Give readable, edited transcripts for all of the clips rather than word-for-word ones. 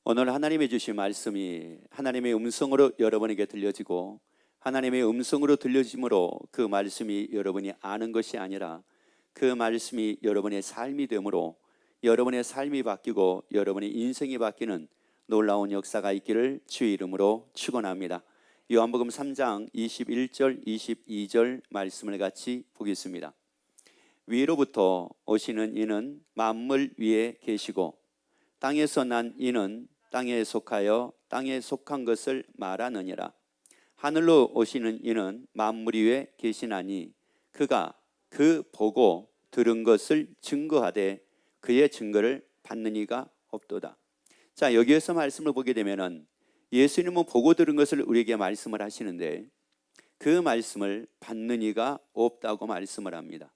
오늘 하나님이 주신 말씀이 하나님의 음성으로 여러분에게 들려지고 하나님의 음성으로 들려짐으로 그 말씀이 여러분이 아는 것이 아니라 그 말씀이 여러분의 삶이 되므로 여러분의 삶이 바뀌고 여러분의 인생이 바뀌는 놀라운 역사가 있기를 주의 이름으로 축원합니다. 요한복음 3장 21절 22절 말씀을 같이 보겠습니다. 위로부터 오시는 이는 만물 위에 계시고 땅에서 난 이는 땅에 속하여 땅에 속한 것을 말하느니라. 하늘로 오시는 이는 만물 위에 계시나니 그가 그 보고 들은 것을 증거하되 그의 증거를 받는 이가 없도다. 자, 여기에서 말씀을 보게 되면은 예수님은 보고 들은 것을 우리에게 말씀을 하시는데 그 말씀을 받는 이가 없다고 말씀을 합니다.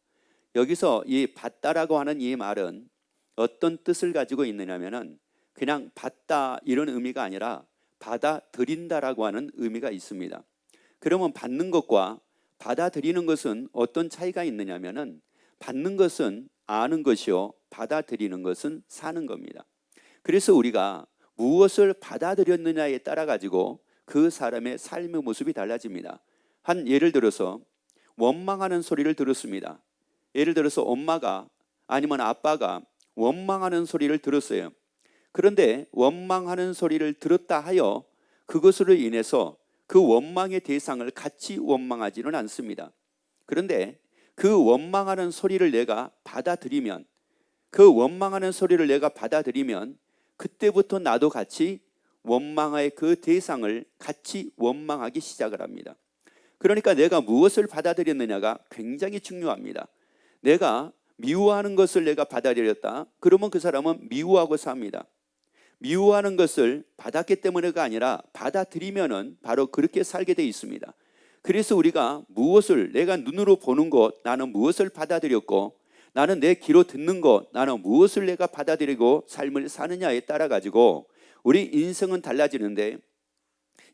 여기서 이 받다라고 하는 이 말은 어떤 뜻을 가지고 있느냐면은 그냥 받다 이런 의미가 아니라 받아들인다라고 하는 의미가 있습니다. 그러면 받는 것과 받아들이는 것은 어떤 차이가 있느냐면은 받는 것은 아는 것이요 받아들이는 것은 사는 겁니다. 그래서 우리가 무엇을 받아들였느냐에 따라 가지고 그 사람의 삶의 모습이 달라집니다. 한 예를 들어서 원망하는 소리를 들었습니다. 예를 들어서 엄마가 아니면 아빠가 원망하는 소리를 들었어요. 그런데 원망하는 소리를 들었다 하여 그것으로 인해서 그 원망의 대상을 같이 원망하지는 않습니다. 그런데 그 원망하는 소리를 내가 받아들이면 그 원망하는 소리를 내가 받아들이면 그때부터 나도 같이 원망의 그 대상을 같이 원망하기 시작을 합니다. 그러니까 내가 무엇을 받아들였느냐가 굉장히 중요합니다. 내가 미워하는 것을 내가 받아들였다. 그러면 그 사람은 미워하고 삽니다. 미워하는 것을 받았기 때문에가 아니라 받아들이면은 바로 그렇게 살게 돼 있습니다. 그래서 우리가 무엇을 내가 눈으로 보는 것, 나는 무엇을 받아들였고 나는 내 귀로 듣는 것, 나는 무엇을 내가 받아들이고 삶을 사느냐에 따라 가지고 우리 인생은 달라지는데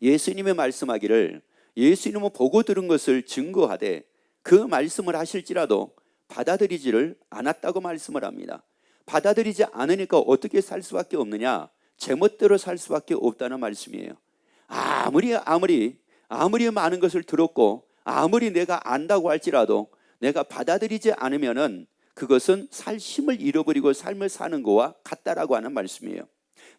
예수님의 말씀하기를 예수님은 보고 들은 것을 증거하되 그 말씀을 하실지라도 받아들이지를 않았다고 말씀을 합니다. 받아들이지 않으니까 어떻게 살 수밖에 없느냐? 제멋대로 살 수밖에 없다는 말씀이에요. 아무리 많은 것을 들었고 아무리 내가 안다고 할지라도 내가 받아들이지 않으면은 그것은 살 힘을 잃어버리고 삶을 사는 거와 같다라고 하는 말씀이에요.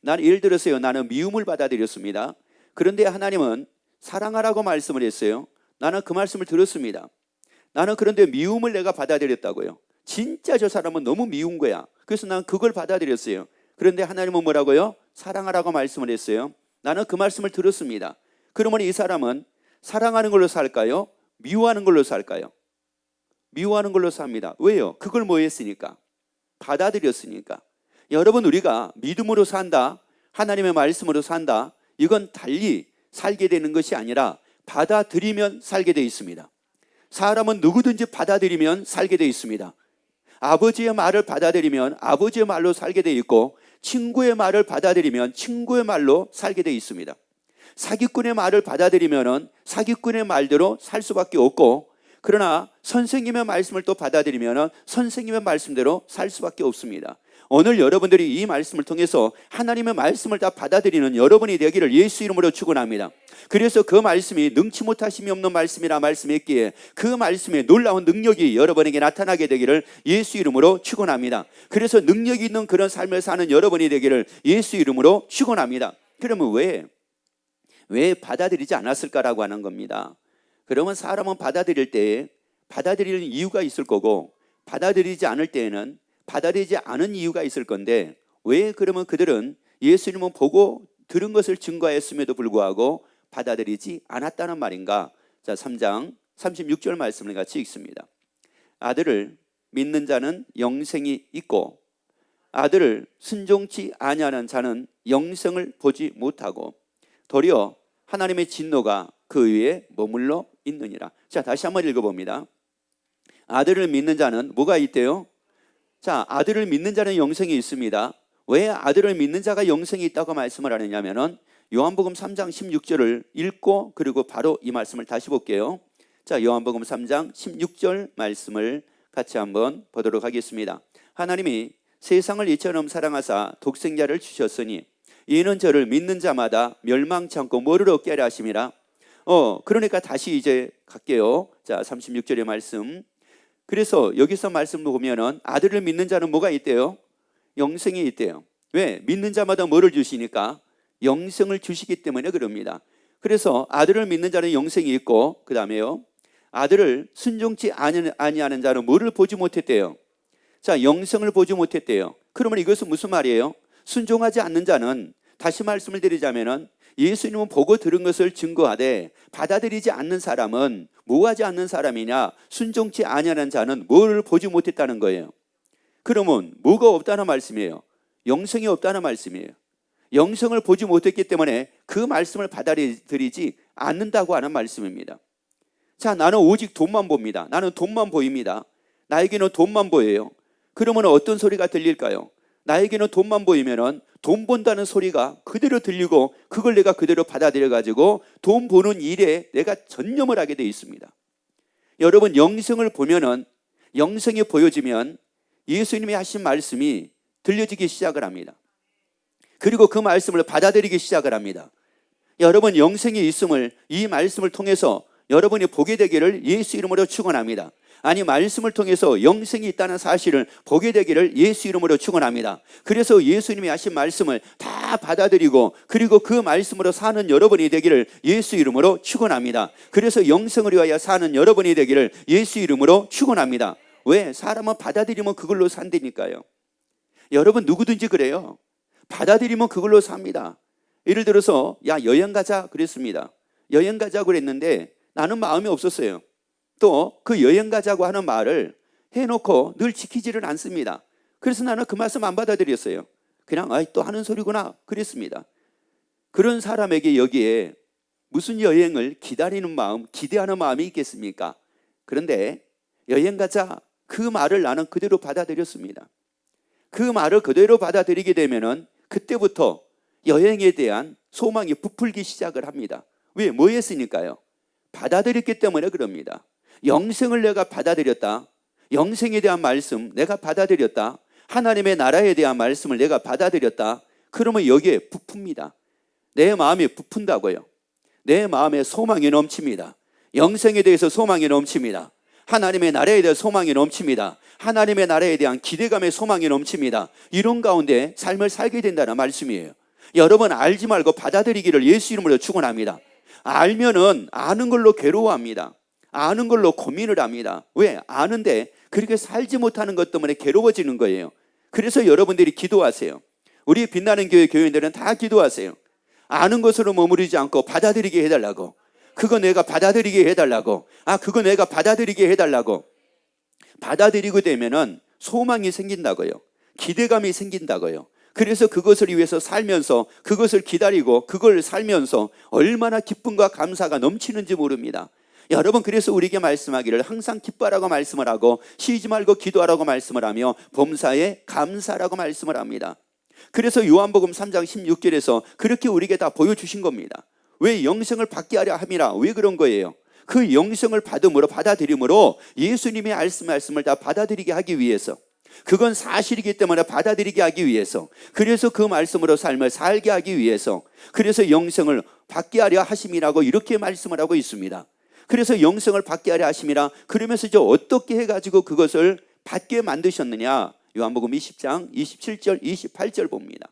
나는 예를 들어서요, 나는 미움을 받아들였습니다. 그런데 하나님은 사랑하라고 말씀을 했어요. 나는 그 말씀을 들었습니다. 나는 그런데 미움을 내가 받아들였다고요. 진짜 저 사람은 너무 미운 거야. 그래서 난 그걸 받아들였어요. 그런데 하나님은 뭐라고요? 사랑하라고 말씀을 했어요. 나는 그 말씀을 들었습니다. 그러면 이 사람은 사랑하는 걸로 살까요? 미워하는 걸로 살까요? 미워하는 걸로 삽니다. 왜요? 그걸 뭐 했으니까? 받아들였으니까. 여러분, 우리가 믿음으로 산다, 하나님의 말씀으로 산다, 이건 달리 살게 되는 것이 아니라 받아들이면 살게 되어 있습니다. 사람은 누구든지 받아들이면 살게 되어 있습니다. 아버지의 말을 받아들이면 아버지의 말로 살게 되어 있고 친구의 말을 받아들이면 친구의 말로 살게 되어 있습니다. 사기꾼의 말을 받아들이면 사기꾼의 말대로 살 수밖에 없고 그러나 선생님의 말씀을 또 받아들이면 선생님의 말씀대로 살 수밖에 없습니다. 오늘 여러분들이 이 말씀을 통해서 하나님의 말씀을 다 받아들이는 여러분이 되기를 예수 이름으로 축원합니다. 그래서 그 말씀이 능치 못하심이 없는 말씀이라 말씀했기에 그 말씀의 놀라운 능력이 여러분에게 나타나게 되기를 예수 이름으로 축원합니다. 그래서 능력 있는 그런 삶을 사는 여러분이 되기를 예수 이름으로 축원합니다. 그러면 왜 받아들이지 않았을까라고 하는 겁니다. 그러면 사람은 받아들일 때에 받아들이는 이유가 있을 거고 받아들이지 않을 때에는 받아들이지 않은 이유가 있을 건데 왜 그러면 그들은 예수님은 보고 들은 것을 증거했음에도 불구하고 받아들이지 않았다는 말인가? 자, 3장 36절 말씀을 같이 읽습니다. 아들을 믿는 자는 영생이 있고 아들을 순종치 아니하는 자는 영생을 보지 못하고 도리어 하나님의 진노가 그 위에 머물러 있느니라. 자, 다시 한번 읽어봅니다. 아들을 믿는 자는 뭐가 있대요? 자, 아들을 믿는 자는 영생이 있습니다. 왜 아들을 믿는 자가 영생이 있다고 말씀을 하느냐면은 요한복음 3장 16절을 읽고 그리고 바로 이 말씀을 다시 볼게요. 자, 요한복음 3장 16절 말씀을 같이 한번 보도록 하겠습니다. 하나님이 세상을 이처럼 사랑하사 독생자를 주셨으니 이는 저를 믿는 자마다 멸망치 않고 뭐를 얻게 하려 하심이라. 그러니까 다시 이제 갈게요. 자, 36절의 말씀. 그래서 여기서 말씀을 보면은 아들을 믿는 자는 뭐가 있대요? 영생이 있대요. 왜? 믿는 자마다 뭐를 주시니까? 영생을 주시기 때문에 그럽니다. 그래서 아들을 믿는 자는 영생이 있고, 그 다음에요, 아들을 순종치 아니하는 자는 뭐를 보지 못했대요? 자, 영생을 보지 못했대요. 그러면 이것은 무슨 말이에요? 순종하지 않는 자는, 다시 말씀을 드리자면은 예수님은 보고 들은 것을 증거하되 받아들이지 않는 사람은 뭐하지 않는 사람이냐? 순종치 아니하는 자는 뭘 보지 못했다는 거예요. 그러면 뭐가 없다는 말씀이에요? 영생이 없다는 말씀이에요. 영생을 보지 못했기 때문에 그 말씀을 받아들이지 않는다고 하는 말씀입니다. 자, 나는 오직 돈만 봅니다. 나는 돈만 보입니다. 나에게는 돈만 보여요. 그러면 어떤 소리가 들릴까요? 나에게는 돈만 보이면은 돈 본다는 소리가 그대로 들리고 그걸 내가 그대로 받아들여 가지고 돈 버는 일에 내가 전념을 하게 되어 있습니다. 여러분, 영생을 보면은, 영생이 보여지면 예수님이 하신 말씀이 들려지기 시작을 합니다. 그리고 그 말씀을 받아들이기 시작을 합니다. 여러분, 영생이 있음을 이 말씀을 통해서 여러분이 보게 되기를 예수 이름으로 축원합니다. 아니, 말씀을 통해서 영생이 있다는 사실을 보게 되기를 예수 이름으로 축원합니다. 그래서 예수님이 하신 말씀을 다 받아들이고 그리고 그 말씀으로 사는 여러분이 되기를 예수 이름으로 축원합니다. 그래서 영생을 위하여 사는 여러분이 되기를 예수 이름으로 축원합니다. 왜? 사람은 받아들이면 그걸로 산다니까요. 여러분, 누구든지 그래요. 받아들이면 그걸로 삽니다. 예를 들어서 여행 가자 그랬습니다. 여행 가자고 그랬는데 나는 마음이 없었어요. 또 그 여행 가자고 하는 말을 해놓고 늘 지키지를 않습니다. 그래서 나는 그 말씀 안 받아들였어요. 그냥 또 하는 소리구나 그랬습니다. 그런 사람에게 여기에 무슨 여행을 기다리는 마음, 기대하는 마음이 있겠습니까? 그런데 여행 가자 그 말을 나는 그대로 받아들였습니다. 그 말을 그대로 받아들이게 되면은 그때부터 여행에 대한 소망이 부풀기 시작을 합니다. 왜? 뭐 했으니까요? 받아들였기 때문에 그럽니다. 영생을 내가 받아들였다. 영생에 대한 말씀 내가 받아들였다. 하나님의 나라에 대한 말씀을 내가 받아들였다. 그러면 여기에 부풉니다. 내 마음이 부푼다고요. 내 마음에 소망이 넘칩니다. 영생에 대해서 소망이 넘칩니다. 하나님의 나라에 대한 소망이 넘칩니다. 하나님의 나라에 대한 기대감의 소망이 넘칩니다. 이런 가운데 삶을 살게 된다는 말씀이에요. 여러분, 알지 말고 받아들이기를 예수 이름으로 축원합니다. 알면은 아는 걸로 괴로워합니다. 아는 걸로 고민을 합니다. 왜? 아는데 그렇게 살지 못하는 것 때문에 괴로워지는 거예요. 그래서 여러분들이 기도하세요. 우리 빛나는 교회 교인들은 다 기도하세요. 아는 것으로 머무르지 않고 받아들이게 해달라고. 그거 내가 받아들이게 해달라고. 그거 내가 받아들이게 해달라고. 받아들이고 되면은 소망이 생긴다고요. 기대감이 생긴다고요. 그래서 그것을 위해서 살면서 그것을 기다리고 그걸 살면서 얼마나 기쁨과 감사가 넘치는지 모릅니다. 여러분, 그래서 우리에게 말씀하기를 항상 기뻐하라고 말씀을 하고 쉬지 말고 기도하라고 말씀을 하며 범사에 감사라고 말씀을 합니다. 그래서 요한복음 3장 16절에서 그렇게 우리에게 다 보여주신 겁니다. 왜? 영생을 받게 하려 함이라. 왜 그런 거예요? 그 영생을 받음으로, 받아들임으로 예수님의 말씀을 다 받아들이게 하기 위해서, 그건 사실이기 때문에 받아들이게 하기 위해서, 그래서 그 말씀으로 삶을 살게 하기 위해서, 그래서 영생을 받게 하려 하심이라고 이렇게 말씀을 하고 있습니다. 그래서 영생을 받게 하려 하심이라. 그러면서 어떻게 해가지고 그것을 받게 만드셨느냐? 요한복음 20장 27절 28절 봅니다.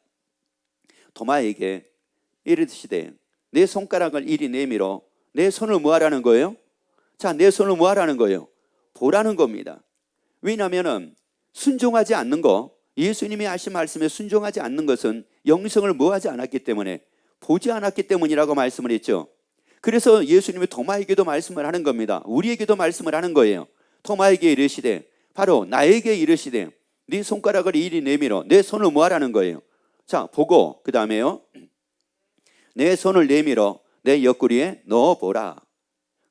도마에게 이르시되 내 손가락을 이리 내밀어 내 손을 뭐 하라는 거예요? 자, 내 손을 뭐 하라는 거예요? 보라는 겁니다. 왜냐하면 순종하지 않는 거, 예수님이 하신 말씀에 순종하지 않는 것은 영생을 뭐 하지 않았기 때문에, 보지 않았기 때문이라고 말씀을 했죠. 그래서 예수님이 도마에게도 말씀을 하는 겁니다. 우리에게도 말씀을 하는 거예요. 도마에게 이르시되, 바로 나에게 이르시되 네 손가락을 이리 내밀어 내 손을 뭐 하라는 거예요? 자, 보고 그 다음에요, 내 손을 내밀어 내 옆구리에 넣어보라.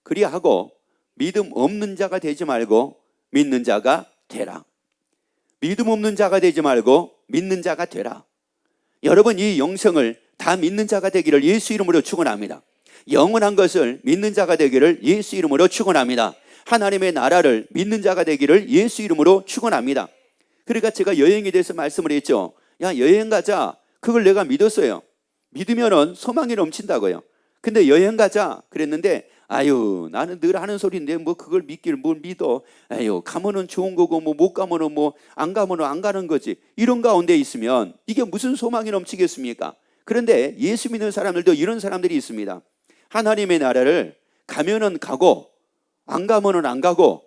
그리하고 믿음 없는 자가 되지 말고 믿는 자가 되라. 믿음 없는 자가 되지 말고 믿는 자가 되라. 여러분, 이 영생을 다 믿는 자가 되기를 예수 이름으로 축원합니다. 영원한 것을 믿는 자가 되기를 예수 이름으로 축원합니다. 하나님의 나라를 믿는 자가 되기를 예수 이름으로 축원합니다. 그러니까 제가 여행에 대해서 말씀을 했죠. 여행 가자. 그걸 내가 믿었어요. 믿으면은 소망이 넘친다고요. 근데 여행 가자 그랬는데 아유 나는 늘 하는 소리인데 뭐 그걸 믿기를 뭘 믿어. 아유 가면은 좋은 거고 뭐 못 가면은 뭐 안 가면은 안 가는 거지. 이런 가운데 있으면 이게 무슨 소망이 넘치겠습니까? 그런데 예수 믿는 사람들도 이런 사람들이 있습니다. 하나님의 나라를 가면은 가고 안 가면은 안 가고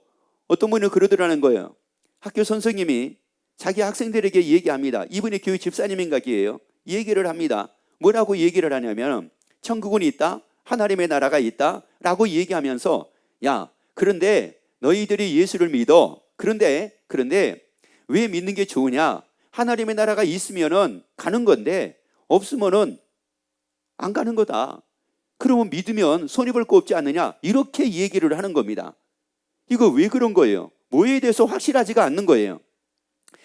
어떤 분은 그러더라는 거예요. 학교 선생님이 자기 학생들에게 얘기합니다. 이분이 교회 집사님인가 기예요. 얘기를 합니다. 뭐라고 얘기를 하냐면 천국은 있다, 하나님의 나라가 있다 라고 얘기하면서 야 그런데 너희들이 예수를 믿어. 그런데 왜 믿는 게 좋으냐? 하나님의 나라가 있으면은 가는 건데 없으면은 안 가는 거다. 그러면 믿으면 손해볼 거 없지 않느냐? 이렇게 얘기를 하는 겁니다. 이거 왜 그런 거예요? 뭐에 대해서 확실하지가 않는 거예요.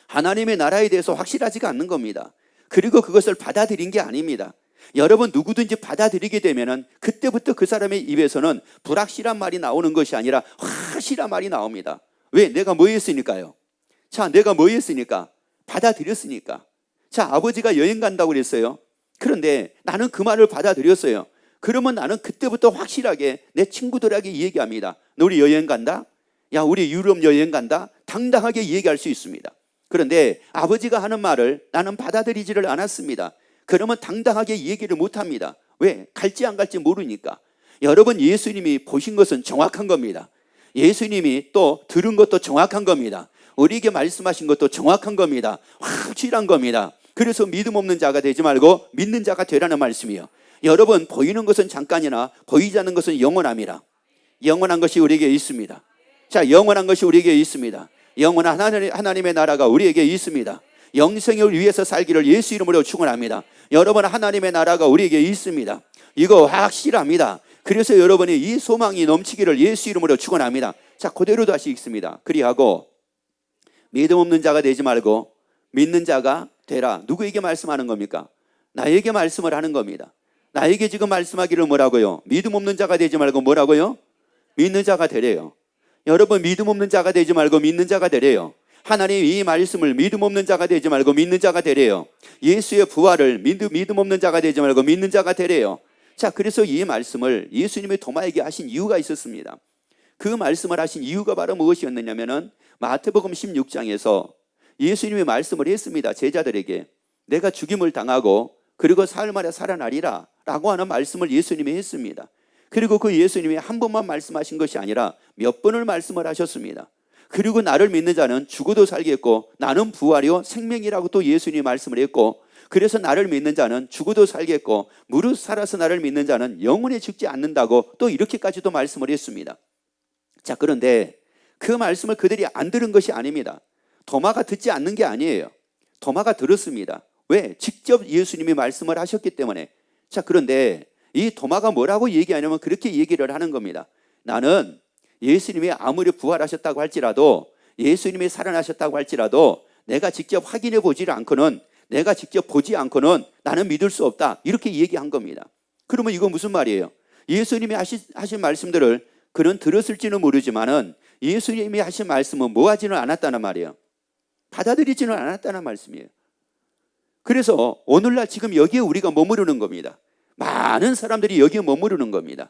하나님의 나라에 대해서 확실하지가 않는 겁니다. 그리고 그것을 받아들인 게 아닙니다. 여러분 누구든지 받아들이게 되면은 그때부터 그 사람의 입에서는 불확실한 말이 나오는 것이 아니라 확실한 말이 나옵니다. 왜? 내가 뭐 했으니까요. 자, 내가 뭐 했으니까? 받아들였으니까. 자, 아버지가 여행 간다고 그랬어요. 그런데 나는 그 말을 받아들였어요. 그러면 나는 그때부터 확실하게 내 친구들에게 얘기합니다. 너 우리 여행 간다? 야, 우리 유럽 여행 간다? 당당하게 얘기할 수 있습니다. 그런데 아버지가 하는 말을 나는 받아들이지를 않았습니다. 그러면 당당하게 얘기를 못합니다. 왜? 갈지 안 갈지 모르니까. 여러분 예수님이 보신 것은 정확한 겁니다. 예수님이 또 들은 것도 정확한 겁니다. 우리에게 말씀하신 것도 정확한 겁니다. 확실한 겁니다. 그래서 믿음 없는 자가 되지 말고 믿는 자가 되라는 말씀이에요. 여러분 보이는 것은 잠깐이나 보이지 않는 것은 영원합니다. 영원한 것이 우리에게 있습니다. 자, 영원한 것이 우리에게 있습니다. 영원한 하나님의 나라가 우리에게 있습니다. 영생을 위해서 살기를 예수 이름으로 축원합니다. 여러분 하나님의 나라가 우리에게 있습니다. 이거 확실합니다. 그래서 여러분이 이 소망이 넘치기를 예수 이름으로 축원합니다. 자, 그대로 다시 읽습니다. 그리하고 믿음 없는 자가 되지 말고 믿는 자가 되라. 누구에게 말씀하는 겁니까? 나에게 말씀을 하는 겁니다. 나에게 지금 말씀하기를 뭐라고요? 믿음 없는 자가 되지 말고 뭐라고요? 믿는 자가 되래요. 여러분 믿음 없는 자가 되지 말고 믿는 자가 되래요. 하나님 이 말씀을 믿음 없는 자가 되지 말고 믿는 자가 되래요. 예수의 부활을 믿음 없는 자가 되지 말고 믿는 자가 되래요. 자, 그래서 이 말씀을 예수님이 도마에게 하신 이유가 있었습니다. 그 말씀을 하신 이유가 바로 무엇이었느냐면은 마태복음 16장에서 예수님이 말씀을 했습니다. 제자들에게 내가 죽임을 당하고 그리고 사흘 만에 살아나리라 라고 하는 말씀을 예수님이 했습니다. 그리고 그 예수님이 한 번만 말씀하신 것이 아니라 몇 번을 말씀을 하셨습니다. 그리고 나를 믿는 자는 죽어도 살겠고 나는 부활이요 생명이라고 또 예수님이 말씀을 했고, 그래서 나를 믿는 자는 죽어도 살겠고 무릇 살아서 나를 믿는 자는 영원히 죽지 않는다고 또 이렇게까지도 말씀을 했습니다. 자, 그런데 그 말씀을 그들이 안 들은 것이 아닙니다. 도마가 듣지 않는 게 아니에요. 도마가 들었습니다. 왜? 직접 예수님이 말씀을 하셨기 때문에. 자, 그런데 이 도마가 뭐라고 얘기하냐면 그렇게 얘기를 하는 겁니다. 나는 예수님이 아무리 부활하셨다고 할지라도, 예수님이 살아나셨다고 할지라도 내가 직접 확인해 보지를 않고는, 내가 직접 보지 않고는 나는 믿을 수 없다. 이렇게 얘기한 겁니다. 그러면 이거 무슨 말이에요? 예수님이 하신 말씀들을 그는 들었을지는 모르지만은 예수님이 하신 말씀은 뭐 하지는 않았다는 말이에요. 받아들이지는 않았다는 말씀이에요. 그래서 오늘날 지금 여기에 우리가 머무르는 겁니다. 많은 사람들이 여기에 머무르는 겁니다.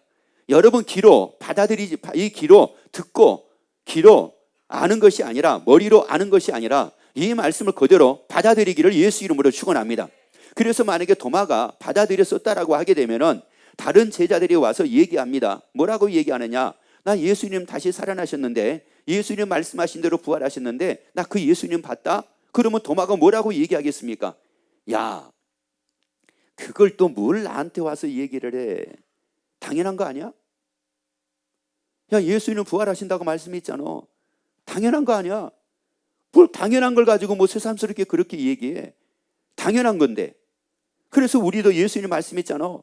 여러분 귀로 받아들이지, 이 귀로 듣고 귀로 아는 것이 아니라, 머리로 아는 것이 아니라 이 말씀을 그대로 받아들이기를 예수 이름으로 축원합니다. 그래서 만약에 도마가 받아들였었다라고 하게 되면은 다른 제자들이 와서 얘기합니다. 뭐라고 얘기하느냐? 나 예수님 다시 살아나셨는데, 예수님 말씀하신 대로 부활하셨는데 나 그 예수님 봤다? 그러면 도마가 뭐라고 얘기하겠습니까? 야, 그걸 또 뭘 나한테 와서 얘기를 해? 당연한 거 아니야? 야, 예수님 부활하신다고 말씀했잖아. 당연한 거 아니야? 뭘 당연한 걸 가지고 뭐 새삼스럽게 그렇게 얘기해? 당연한 건데. 그래서 우리도 예수님 말씀했잖아.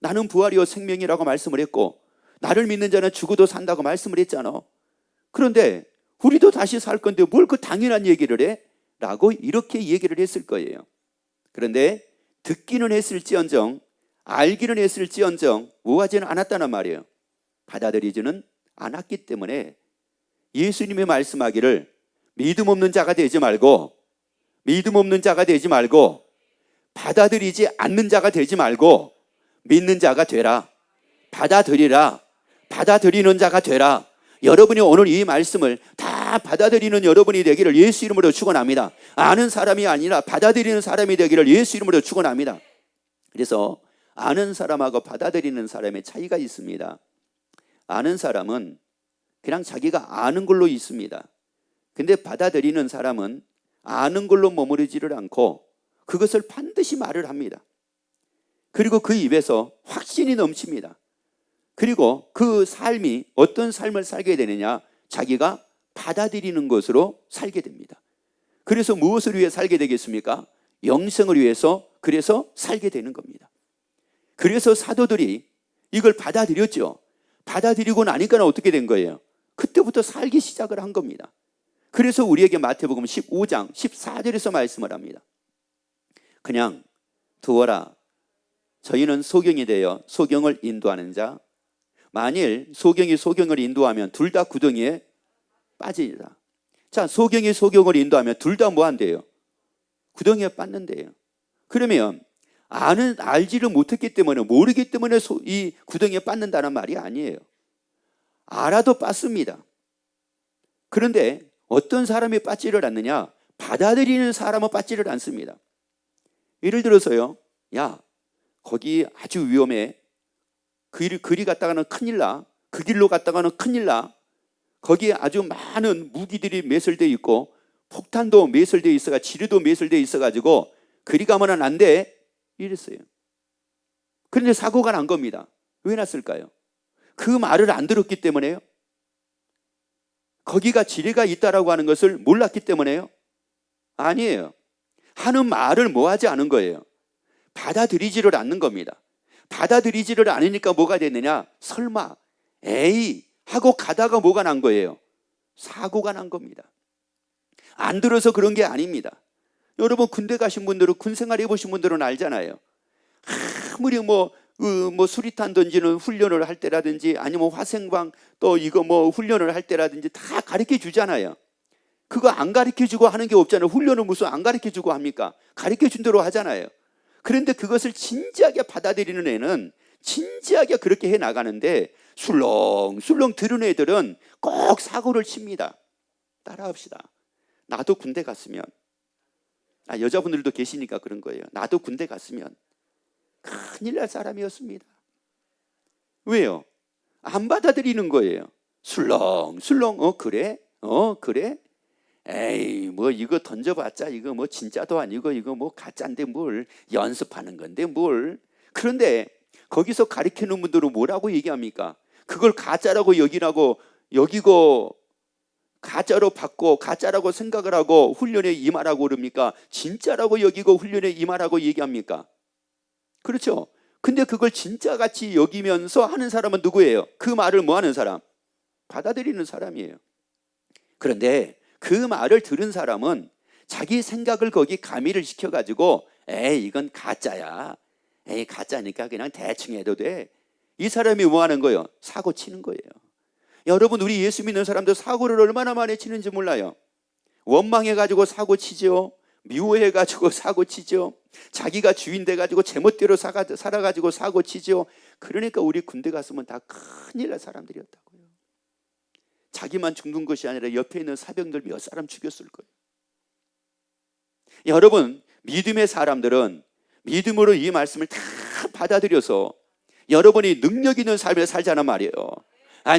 나는 부활이요 생명이라고 말씀을 했고 나를 믿는 자는 죽어도 산다고 말씀을 했잖아. 그런데 우리도 다시 살 건데 뭘 그 당연한 얘기를 해? 라고 이렇게 얘기를 했을 거예요. 그런데 듣기는 했을지언정, 알기는 했을지언정 뭐하지는 않았다는 말이에요. 받아들이지는 않았기 때문에 예수님이 말씀하기를 믿음 없는 자가 되지 말고, 믿음 없는 자가 되지 말고 받아들이지 않는 자가 되지 말고 믿는 자가 되라. 받아들이라. 받아들이는 자가 되라. 여러분이 오늘 이 말씀을 다 받아들이는 여러분이 되기를 예수 이름으로 축원합니다. 아는 사람이 아니라 받아들이는 사람이 되기를 예수 이름으로 축원합니다. 그래서 아는 사람하고 받아들이는 사람의 차이가 있습니다. 아는 사람은 그냥 자기가 아는 걸로 있습니다. 근데 받아들이는 사람은 아는 걸로 머무르지를 않고 그것을 반드시 말을 합니다. 그리고 그 입에서 확신이 넘칩니다. 그리고 그 삶이 어떤 삶을 살게 되느냐? 자기가 받아들이는 것으로 살게 됩니다. 그래서 무엇을 위해 살게 되겠습니까? 영생을 위해서 그래서 살게 되는 겁니다. 그래서 사도들이 이걸 받아들였죠. 받아들이고 나니까 어떻게 된 거예요? 그때부터 살기 시작을 한 겁니다. 그래서 우리에게 마태복음 15장 14절에서 말씀을 합니다. 그냥 두어라. 저희는 소경이 되어 소경을 인도하는 자. 만일 소경이 소경을 인도하면 둘 다 구덩이에 빠지리라. 자, 소경이 소경을 인도하면 둘 다 뭐 한대요? 구덩이에 빠는데요. 그러면 알지를 못했기 때문에 모르기 때문에 이 구덩이에 빠는다는 말이 아니에요. 알아도 빠습니다. 그런데 어떤 사람이 빠지를 않느냐? 받아들이는 사람은 빠지를 않습니다. 예를 들어서요, 야, 거기 아주 위험해. 그리 갔다가는 큰일 나. 그 길로 갔다가는 큰일 나. 거기에 아주 많은 무기들이 매설되어 있고 폭탄도 매설되어 있어가 지뢰도 매설되어 있어가지고 그리 가면은 안 돼. 이랬어요. 그런데 사고가 난 겁니다. 왜 났을까요? 그 말을 안 들었기 때문에요? 거기가 지뢰가 있다라고 하는 것을 몰랐기 때문에요? 아니에요. 하는 말을 뭐 하지 않은 거예요. 받아들이지를 않는 겁니다. 받아들이지를 않으니까 뭐가 됐느냐? 설마, 에이 하고 가다가 뭐가 난 거예요? 사고가 난 겁니다. 안 들어서 그런 게 아닙니다. 여러분 군대 가신 분들은 군 생활 해보신 분들은 알잖아요. 아무리 뭐 수리탄 던지는 훈련을 할 때라든지 아니면 화생방 또 이거 뭐 훈련을 할 때라든지 다 가르쳐 주잖아요. 그거 안 가르쳐 주고 하는 게 없잖아요. 훈련을 무슨 안 가르쳐 주고 합니까? 가르쳐 준 대로 하잖아요. 그런데 그것을 진지하게 받아들이는 애는 진지하게 그렇게 해 나가는데 술렁술렁 들은 애들은 꼭 사고를 칩니다. 따라합시다. 나도 군대 갔으면, 여자분들도 계시니까 그런 거예요. 나도 군대 갔으면 큰일 날 사람이었습니다. 왜요? 안 받아들이는 거예요. 술렁술렁 그래? 그래? 에이 뭐 이거 던져봤자 이거 뭐 진짜도 아니고 이거 뭐 가짜인데 뭘 연습하는 건데 뭘. 그런데 거기서 가르치는 분들은 뭐라고 얘기합니까? 그걸 가짜라고 여기고 가짜로 받고 가짜라고 생각을 하고 훈련에 임하라고 그럽니까? 진짜라고 여기고 훈련에 임하라고 얘기합니까? 그렇죠. 근데 그걸 진짜같이 여기면서 하는 사람은 누구예요? 그 말을 뭐 하는 사람? 받아들이는 사람이에요. 그런데 그 말을 들은 사람은 자기 생각을 거기 가미를 시켜가지고 에이 이건 가짜야. 에이 가짜니까 그냥 대충 해도 돼. 이 사람이 뭐 하는 거예요? 사고 치는 거예요. 여러분 우리 예수 믿는 사람들 사고를 얼마나 많이 치는지 몰라요. 원망해가지고 사고 치죠. 미워해가지고 사고 치죠. 자기가 주인 돼가지고 제멋대로 살아가지고 사고 치죠. 그러니까 우리 군대 갔으면 다 큰일 날 사람들이었다고요. 자기만 죽는 것이 아니라 옆에 있는 사병들 몇 사람 죽였을 거예요. 여러분 믿음의 사람들은 믿음으로 이 말씀을 다 받아들여서 여러분이 능력 있는 삶을 살자는 말이에요.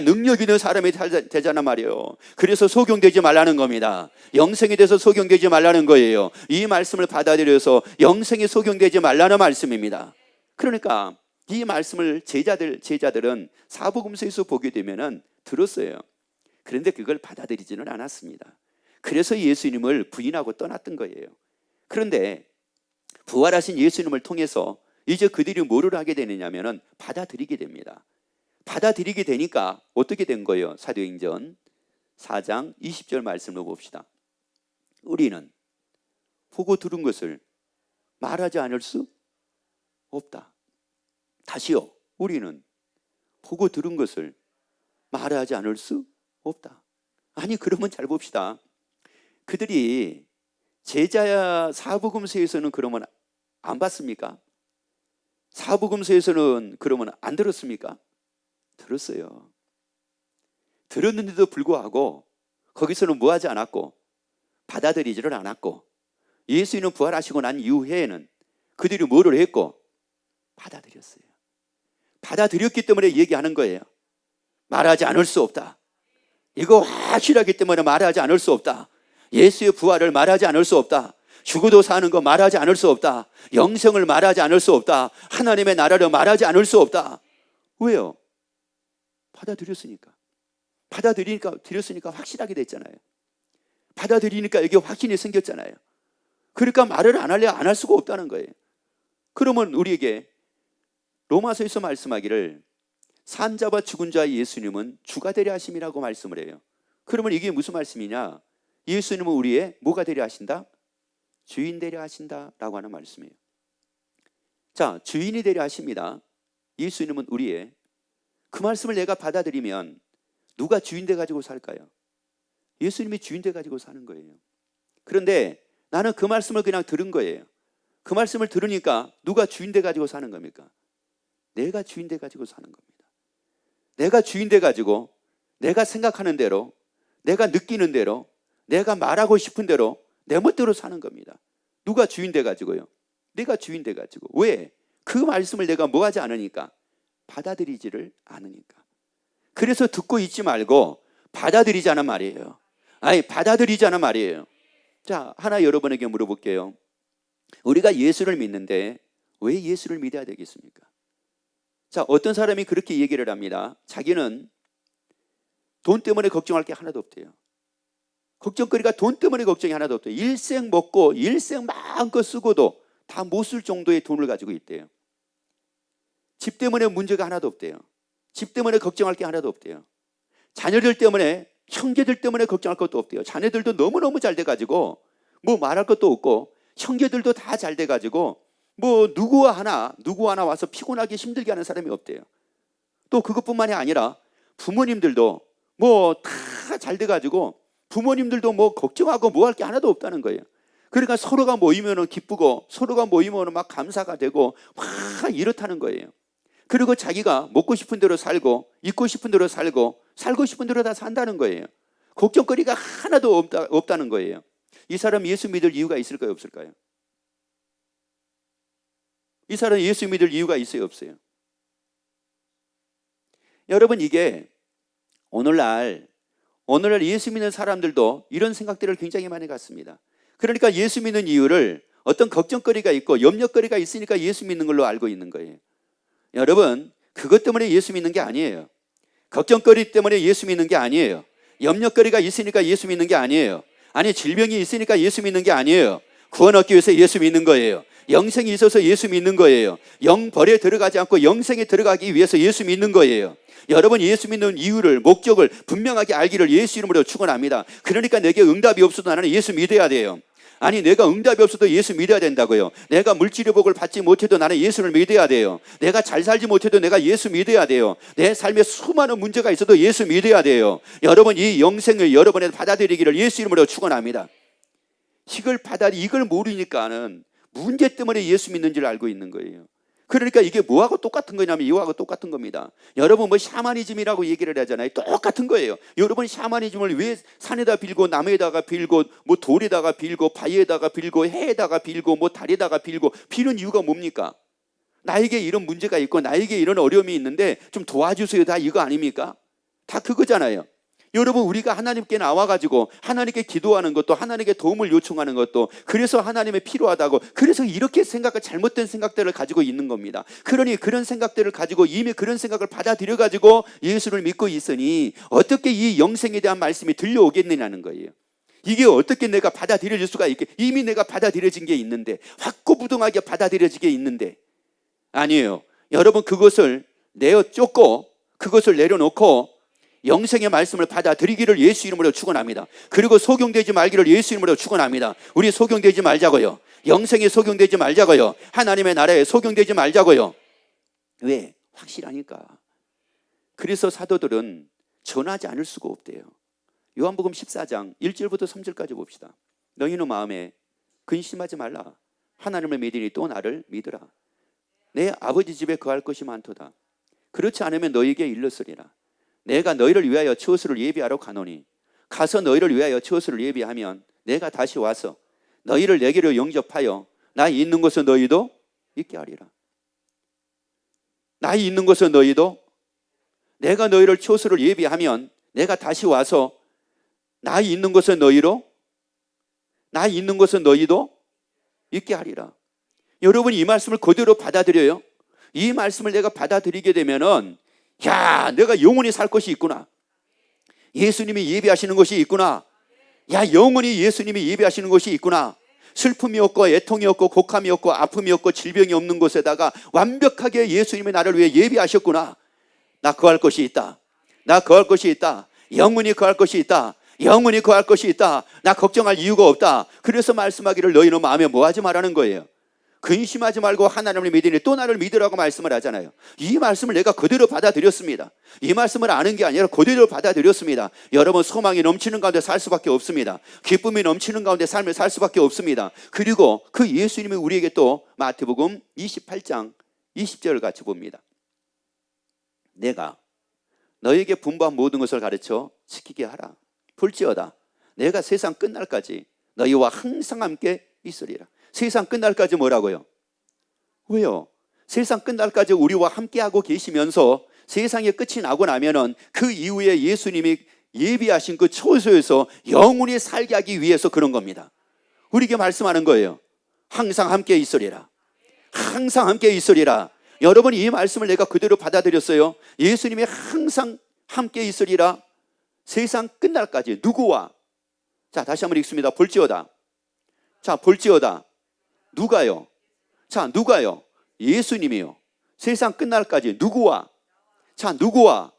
능력 있는 사람이 되자는 말이에요. 그래서 소경되지 말라는 겁니다. 영생에 대해서 소경되지 말라는 거예요. 이 말씀을 받아들여서 영생에 소경되지 말라는 말씀입니다. 그러니까 이 말씀을 제자들은 사복음서에서 보게 되면은 들었어요. 그런데 그걸 받아들이지는 않았습니다. 그래서 예수님을 부인하고 떠났던 거예요. 그런데 부활하신 예수님을 통해서 이제 그들이 뭐를 하게 되느냐면은 받아들이게 됩니다. 받아들이게 되니까 어떻게 된 거예요? 사도행전 4장 20절 말씀을 봅시다. 우리는 보고 들은 것을 말하지 않을 수 없다. 다시요. 우리는 보고 들은 것을 말하지 않을 수 없다. 아니 그러면 잘 봅시다. 그들이 제자야 사복음서에서는 그러면 안 받습니까? 사복음서에서는 그러면 안 들었습니까? 들었어요. 들었는데도 불구하고 거기서는 뭐 하지 않았고 받아들이지를 않았고, 예수님은 부활하시고 난 이후에는 그들이 뭐를 했고 받아들였어요. 받아들였기 때문에 얘기하는 거예요. 말하지 않을 수 없다. 이거 확실하기 때문에 말하지 않을 수 없다. 예수의 부활을 말하지 않을 수 없다. 죽어도 사는 거 말하지 않을 수 없다. 영생을 말하지 않을 수 없다. 하나님의 나라를 말하지 않을 수 없다. 왜요? 받아들였으니까. 받아들였으니까 확실하게 됐잖아요. 받아들이니까 이게 확신이 생겼잖아요. 그러니까 말을 안 하려 안 할 수가 없다는 거예요. 그러면 우리에게 로마서에서 말씀하기를 산자와 죽은 자 예수님은 주가 되려 하심이라고 말씀을 해요. 그러면 이게 무슨 말씀이냐? 예수님은 우리의 뭐가 되려 하신다? 주인 되려 하신다라고 하는 말씀이에요. 자, 주인이 되려 하십니다. 예수님은 우리의, 그 말씀을 내가 받아들이면 누가 주인 돼 가지고 살까요? 예수님이 주인 돼 가지고 사는 거예요. 그런데 나는 그 말씀을 그냥 들은 거예요. 그 말씀을 들으니까 누가 주인 돼 가지고 사는 겁니까? 내가 주인 돼 가지고 사는 겁니다. 내가 주인 돼 가지고 내가 생각하는 대로, 내가 느끼는 대로, 내가 말하고 싶은 대로 내 멋대로 사는 겁니다. 누가 주인 돼 가지고요? 내가 주인 돼 가지고. 왜? 그 말씀을 내가 뭐 하지 않으니까? 받아들이지를 않으니까. 그래서 듣고 있지 말고 받아들이자는 말이에요. 아니, 받아들이자는 말이에요. 자, 하나 여러분에게 물어볼게요. 우리가 예수를 믿는데 왜 예수를 믿어야 되겠습니까? 자, 어떤 사람이 그렇게 얘기를 합니다. 자기는 돈 때문에 걱정할 게 하나도 없대요. 걱정거리가 돈 때문에 걱정이 하나도 없대요. 일생 먹고 일생 마음껏 쓰고도 다 못 쓸 정도의 돈을 가지고 있대요. 집 때문에 문제가 하나도 없대요. 집 때문에 걱정할 게 하나도 없대요. 자녀들 때문에, 형제들 때문에 걱정할 것도 없대요. 자녀들도 너무너무 잘 돼가지고 뭐 말할 것도 없고, 형제들도 다 잘 돼가지고 뭐 누구 하나 와서 피곤하게 힘들게 하는 사람이 없대요. 또 그것뿐만이 아니라 부모님들도 뭐 다 잘 돼가지고 부모님들도 뭐 걱정하고 뭐 할 게 하나도 없다는 거예요. 그러니까 서로가 모이면 기쁘고 서로가 모이면 막 감사가 되고 막 이렇다는 거예요. 그리고 자기가 먹고 싶은 대로 살고 입고 싶은 대로 살고 싶은 대로 다 산다는 거예요. 걱정거리가 하나도 없다는 거예요. 이 사람 예수 믿을 이유가 있을까요, 없을까요? 이 사람 예수 믿을 이유가 있어요, 없어요? 여러분, 이게 오늘날 예수 믿는 사람들도 이런 생각들을 굉장히 많이 갖습니다. 그러니까 예수 믿는 이유를 어떤 걱정거리가 있고 염려거리가 있으니까 예수 믿는 걸로 알고 있는 거예요. 여러분, 그것 때문에 예수 믿는 게 아니에요. 걱정거리 때문에 예수 믿는 게 아니에요. 염려거리가 있으니까 예수 믿는 게 아니에요. 아니, 질병이 있으니까 예수 믿는 게 아니에요. 구원 얻기 위해서 예수 믿는 거예요. 영생이 있어서 예수 믿는 거예요. 영벌에 들어가지 않고 영생에 들어가기 위해서 예수 믿는 거예요. 여러분, 예수 믿는 이유를, 목적을 분명하게 알기를 예수 이름으로 축원합니다. 그러니까 내게 응답이 없어도 나는 예수 믿어야 돼요. 아니, 내가 응답이 없어도 예수 믿어야 된다고요. 내가 물질의복을 받지 못해도 나는 예수를 믿어야 돼요. 내가 잘 살지 못해도 내가 예수 믿어야 돼요. 내 삶에 수많은 문제가 있어도 예수 믿어야 돼요. 여러분, 이 영생을 여러분의 받아들이기를 예수 이름으로 축원합니다. 이걸 모르니까는 문제 때문에 예수 믿는 줄 알고 있는 거예요. 그러니까 이게 뭐하고 똑같은 거냐면 이거하고 똑같은 겁니다. 여러분, 뭐 샤머니즘이라고 얘기를 하잖아요. 똑같은 거예요. 여러분, 샤머니즘을 왜 산에다 빌고 나무에다가 빌고 뭐 돌에다가 빌고 바위에다가 빌고 해에다가 빌고 뭐 달에다가 빌고 비는 이유가 뭡니까? 나에게 이런 문제가 있고 나에게 이런 어려움이 있는데 좀 도와주세요. 다 이거 아닙니까? 다 그거잖아요. 여러분, 우리가 하나님께 나와가지고 하나님께 기도하는 것도, 하나님께 도움을 요청하는 것도, 그래서 하나님의 필요하다고, 그래서 이렇게 잘못된 생각들을 가지고 있는 겁니다. 그러니 그런 생각들을 가지고 이미 그런 생각을 받아들여가지고 예수를 믿고 있으니 어떻게 이 영생에 대한 말씀이 들려오겠느냐는 거예요. 이게 어떻게 내가 받아들여질 수가 있게, 이미 내가 받아들여진 게 있는데, 확고부동하게 받아들여지게 있는데, 아니에요. 여러분, 그것을 쫓고 그것을 내려놓고 영생의 말씀을 받아들이기를 예수 이름으로 축원합니다. 그리고 속용되지 말기를 예수 이름으로 축원합니다. 우리 속용되지 말자고요. 영생에 속용되지 말자고요. 하나님의 나라에 속용되지 말자고요. 왜? 확실하니까. 그래서 사도들은 전하지 않을 수가 없대요. 요한복음 14장 1절부터 3절까지 봅시다. 너희는 마음에 근심하지 말라. 하나님을 믿으니 또 나를 믿으라. 내 아버지 집에 거할 것이 많도다. 그렇지 않으면 너희에게 일렀으리라. 내가 너희를 위하여 처소를 예비하러 가노니 가서 너희를 위하여 처소를 예비하면 내가 다시 와서 너희를 내게로 영접하여 나 있는 곳에 너희도 있게 하리라. 나 있는 곳에 너희도, 내가 너희를 처소를 예비하면 내가 다시 와서 나 있는 곳에 너희도 있게 하리라. 여러분, 이 말씀을 그대로 받아들여요. 이 말씀을 내가 받아들이게 되면은, 야, 내가 영원히 살 것이 있구나. 예수님이 예비하시는 것이 있구나. 야, 영원히 예수님이 예비하시는 것이 있구나. 슬픔이 없고 애통이 없고 곡함이 없고 아픔이 없고 질병이 없는 곳에다가 완벽하게 예수님이 나를 위해 예비하셨구나. 나 거할 것이 있다. 나 거할 것이 있다. 영원히 거할 것이 있다. 영원히 거할 것이 있다. 나 걱정할 이유가 없다. 그래서 말씀하기를 너희는 마음에 뭐하지 말라는 거예요. 근심하지 말고 하나님을 믿으니 또 나를 믿으라고 말씀을 하잖아요. 이 말씀을 내가 그대로 받아들였습니다. 이 말씀을 아는 게 아니라 그대로 받아들였습니다. 여러분, 소망이 넘치는 가운데 살 수밖에 없습니다. 기쁨이 넘치는 가운데 삶을 살 수밖에 없습니다. 그리고 그 예수님이 우리에게 또 마태복음 28장 20절을 같이 봅니다. 내가 너에게 분부한 모든 것을 가르쳐 지키게 하라. 볼지어다 내가 세상 끝날까지 너희와 항상 함께 있으리라. 세상 끝날까지 뭐라고요? 왜요? 세상 끝날까지 우리와 함께하고 계시면서 세상의 끝이 나고 나면은 그 이후에 예수님이 예비하신 그 처소에서 영원히 살게 하기 위해서 그런 겁니다. 우리에게 말씀하는 거예요. 항상 함께 있으리라. 항상 함께 있으리라. 여러분, 이 말씀을 내가 그대로 받아들였어요. 예수님이 항상 함께 있으리라. 세상 끝날까지. 누구와? 자, 다시 한번 읽습니다. 볼지어다. 자, 볼지어다. 누가요? 자, 누가요? 예수님이요. 세상 끝날까지. 누구와? 자, 누구와?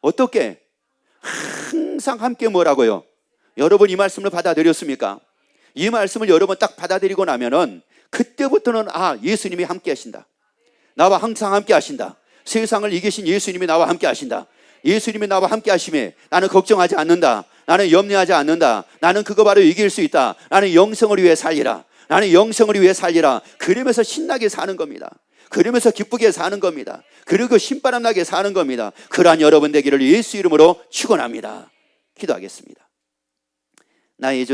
어떻게? 항상 함께 뭐라고요? 여러분, 이 말씀을 받아들였습니까? 이 말씀을 여러분 딱 받아들이고 나면은 그때부터는, 아, 예수님이 함께 하신다. 나와 항상 함께 하신다. 세상을 이기신 예수님이 나와 함께 하신다. 예수님이 나와 함께 하심에 나는 걱정하지 않는다. 나는 염려하지 않는다. 나는 그거 바로 이길 수 있다. 나는 영성을 위해 살리라. 나는 영성을 위해 살리라. 그러면서 신나게 사는 겁니다. 그러면서 기쁘게 사는 겁니다. 그리고 신바람 나게 사는 겁니다. 그러한 여러분 되기를 예수 이름으로 축원합니다. 기도하겠습니다. 나의